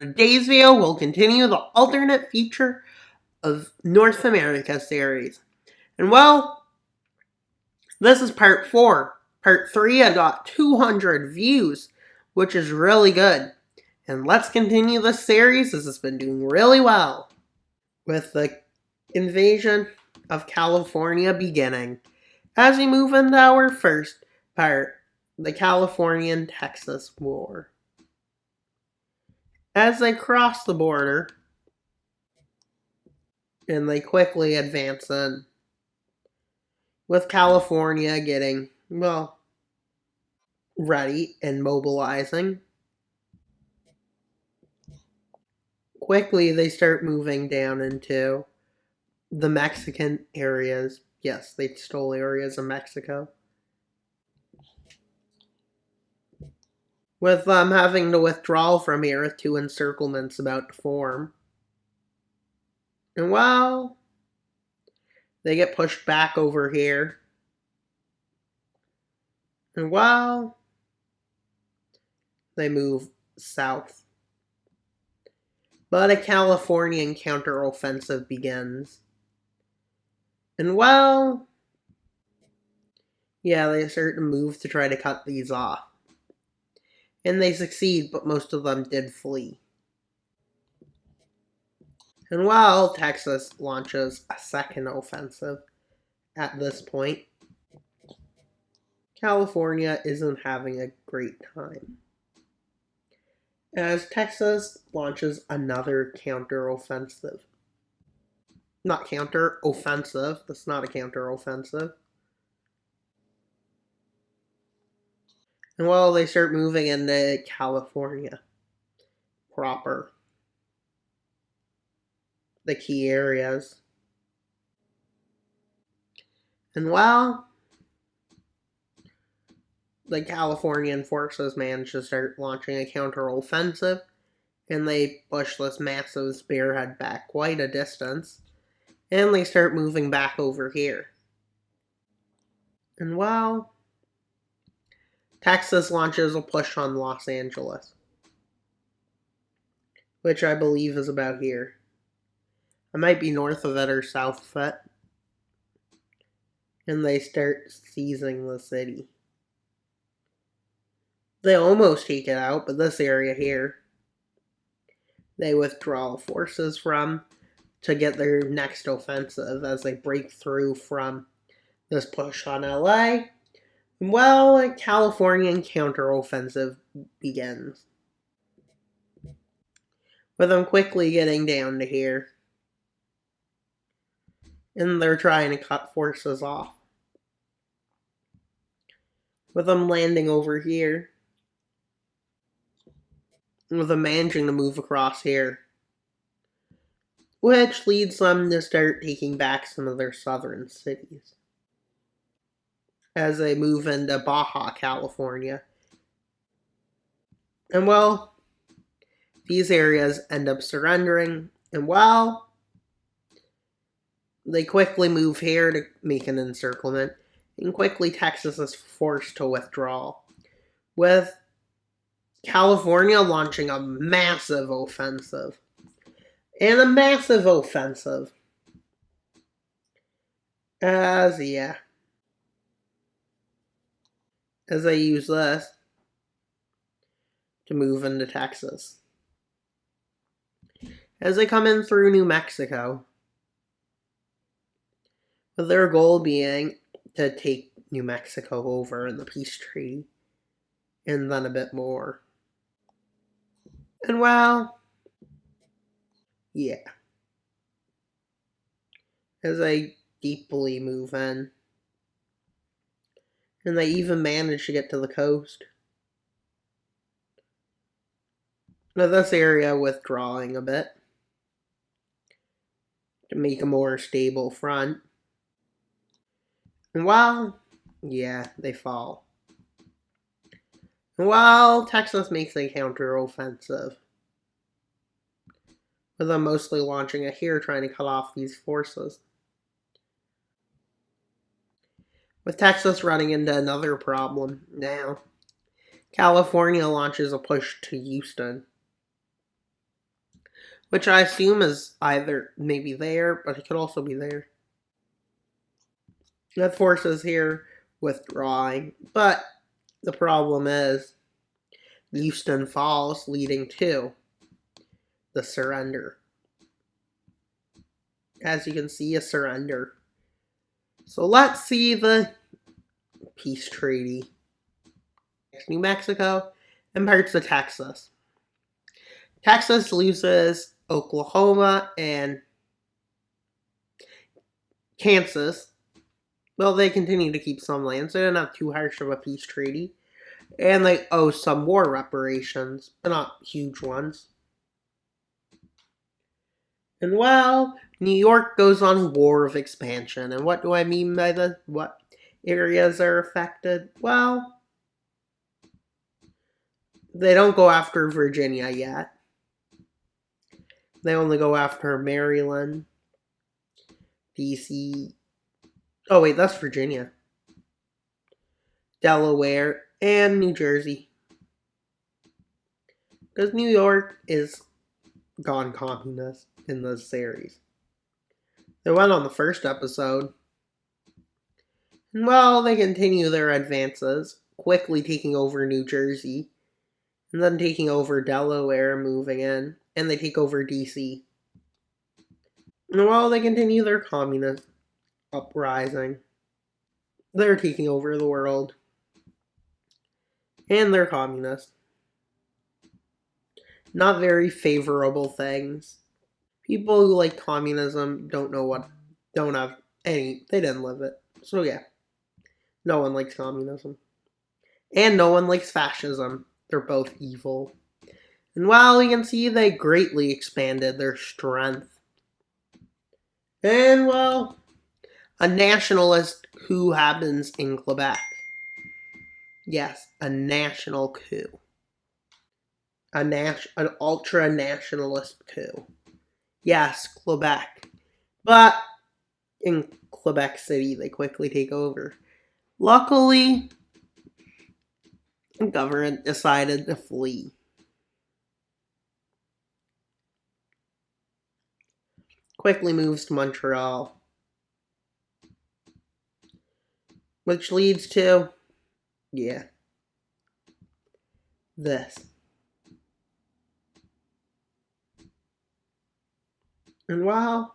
Today's video will continue the alternate future of North America series. And well, this is part 4. Part 3 I got 200 views, which is really good. And let's continue this series as it's been doing really well. With the invasion of California beginning. As we move into our first part, the Californian-Texas War. As they cross the border, and they quickly advance in, with California getting, well, ready and mobilizing. Quickly, they start moving down into the Mexican areas. Yes, they stole areas of Mexico. With them having to withdraw from here with 2 encirclements about to form. And well, they get pushed back over here. And well, they move south. But a Californian counteroffensive begins. And well, yeah, they start to move to try to cut these off. And they succeed, but most of them did flee. And while Texas launches a second offensive at this point, California isn't having a great time. As Texas launches another counteroffensive. Not counter-offensive, that's not a counteroffensive. And while they start moving into California proper, the key areas. And while the Californian forces manage to start launching a counteroffensive, and they push this massive spearhead back quite a distance, and they start moving back over here. And while Texas launches a push on Los Angeles, which I believe is about here. I might be north of it or south of it. And they start seizing the city. They almost take it out, but this area here, they withdraw forces from to get their next offensive as they break through from this push on LA. Well, a Californian counteroffensive begins, with them quickly getting down to here. And they're trying to cut forces off, with them landing over here, with them managing to move across here, which leads them to start taking back some of their southern cities as they move into Baja California. And well, these areas end up surrendering, and well, they quickly move here to make an encirclement, and quickly Texas is forced to withdraw, with California launching a massive offensive. And a massive offensive. As they use this to move into Texas. As they come in through New Mexico, with their goal being to take New Mexico over in the peace treaty, and then a bit more. And well, yeah. As they deeply move in, and they even manage to get to the coast. Now this area withdrawing a bit to make a more stable front. And while, yeah, they fall. And while Texas makes a counteroffensive, with them mostly launching it here, trying to cut off these forces. With Texas running into another problem now, California launches a push to Houston. which I assume is either maybe there, but it could also be there. That forces here withdrawing, but the problem is Houston Falls, leading to the surrender. As you can see, a surrender. So let's see the peace treaty. New Mexico and parts of Texas. Texas loses Oklahoma and Kansas. Well, they continue to keep some lands. They didn't have too harsh of a peace treaty. And they owe some war reparations, but not huge ones. And well, New York goes on war of expansion. And what do I mean by what areas are affected? Well, they don't go after Virginia yet. They only go after Maryland, DC. Oh wait, that's Virginia. Delaware, and New Jersey. Because New York is gone communist in this series. They went on the first episode. And well, they continue their advances, quickly taking over New Jersey, and then taking over Delaware, moving in, and they take over DC. And well, they continue their communist uprising. They're taking over the world. And they're communist. Not very favorable things. People who like communism don't have any, they didn't live it. So yeah, no one likes communism. And no one likes fascism. They're both evil. And well, you can see they greatly expanded their strength. And well, a nationalist coup happens in Quebec. Yes, a national coup. An ultra-nationalist coup. Yes, Quebec. But in Quebec City, they quickly take over. Luckily, the government decided to flee. Quickly moves to Montreal. Which leads to, yeah, this. And wow,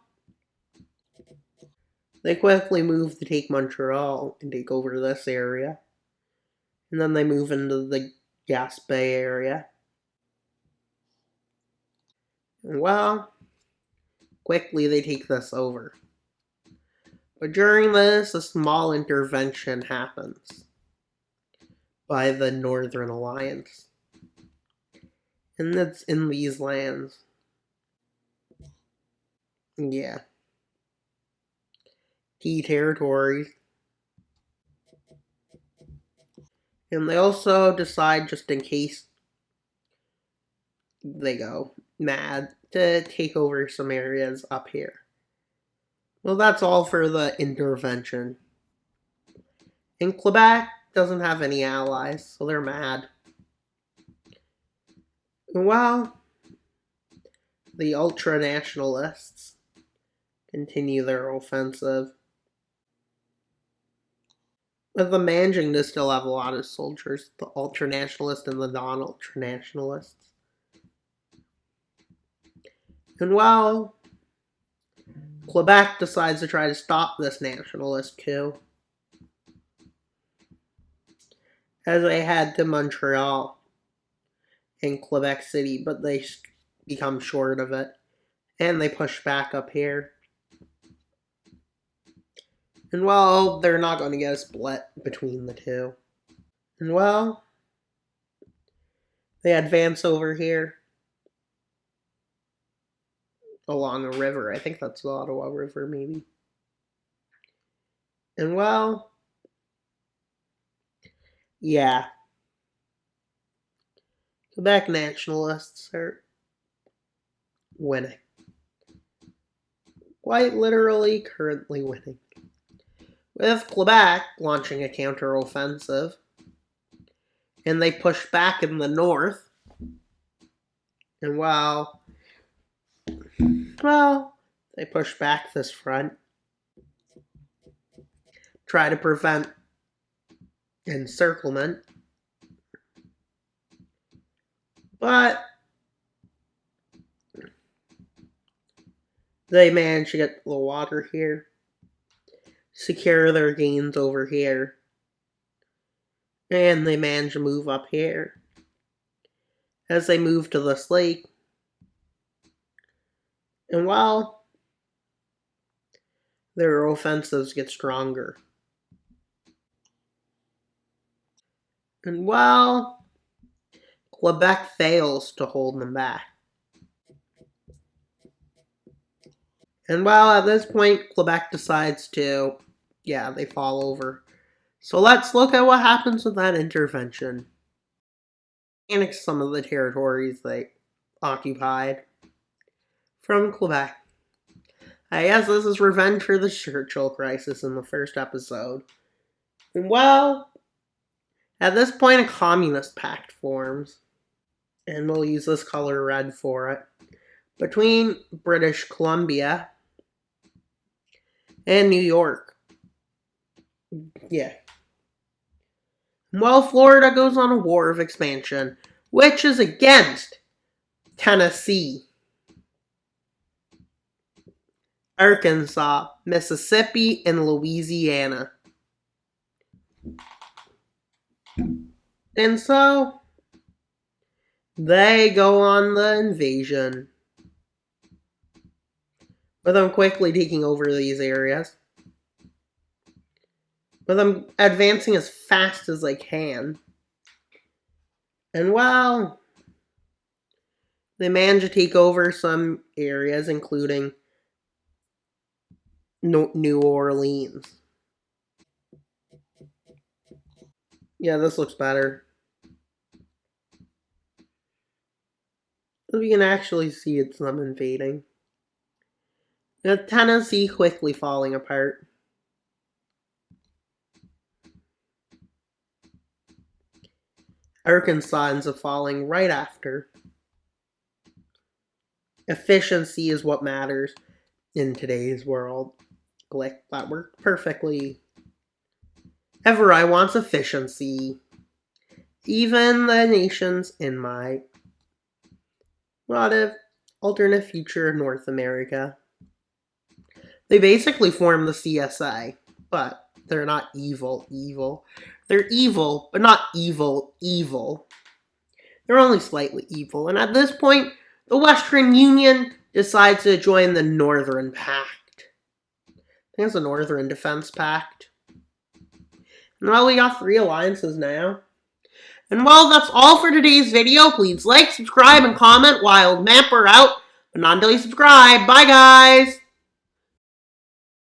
they quickly move to take Montreal and take over this area. And then they move into the Gaspé area. And well, quickly they take this over. But during this, a small intervention happens by the Northern Alliance. And it's in these lands. Yeah. Key territories. And they also decide, just in case they go mad, to take over some areas up here. Well, that's all for the intervention. And Quebec doesn't have any allies, so they're mad. Well, the ultra-nationalists continue their offensive. But the managing to still have a lot of soldiers, the ultra-nationalists and the non-ultra-nationalists. And well, Quebec decides to try to stop this nationalist coup as they head to Montreal and Quebec City, but they become short of it, and they push back up here. And well, they're not going to get a split between the two. And well, they advance over here along a river. I think that's the Ottawa River, maybe. And well, yeah. Quebec nationalists are winning. Quite literally currently winning. With Quebec launching a counteroffensive. And they push back in the north. And well, well, they push back this front, try to prevent encirclement, but they manage to get the water here, secure their gains over here, and they manage to move up here. As they move to this lake, and while their offensives get stronger, and while Quebec fails to hold them back. And while at this point, Quebec decides to, they fall over. So let's look at what happens with that intervention. Annex some of the territories they occupied from Quebec. I guess this is revenge for the Churchill crisis in the first episode. And well, at this point a communist pact forms. And we'll use this color red for it. Between British Columbia and New York. Yeah. Well, Florida goes on a war of expansion, which is against Tennessee, Arkansas, Mississippi, and Louisiana. And so, they go on the invasion, with them quickly taking over these areas, with them advancing as fast as they can. And well, they manage to take over some areas, including New Orleans. Yeah, this looks better. We can actually see it's them invading. Tennessee quickly falling apart. Arkansas ends up falling right after. Efficiency is what matters in today's world. Click, that worked perfectly. Everyone wants efficiency. Even the nations in my alternate future of North America. They basically form the CSI, but they're not evil. They're evil, but not evil. They're only slightly evil. And at this point, the Western Union decides to join the Northern Pact. I think it's the Northern Defense Pact. And well, we got 3 alliances now. And well, that's all for today's video. Please like, subscribe, and comment. Wild Mapper out. But not until you subscribe. Bye, guys!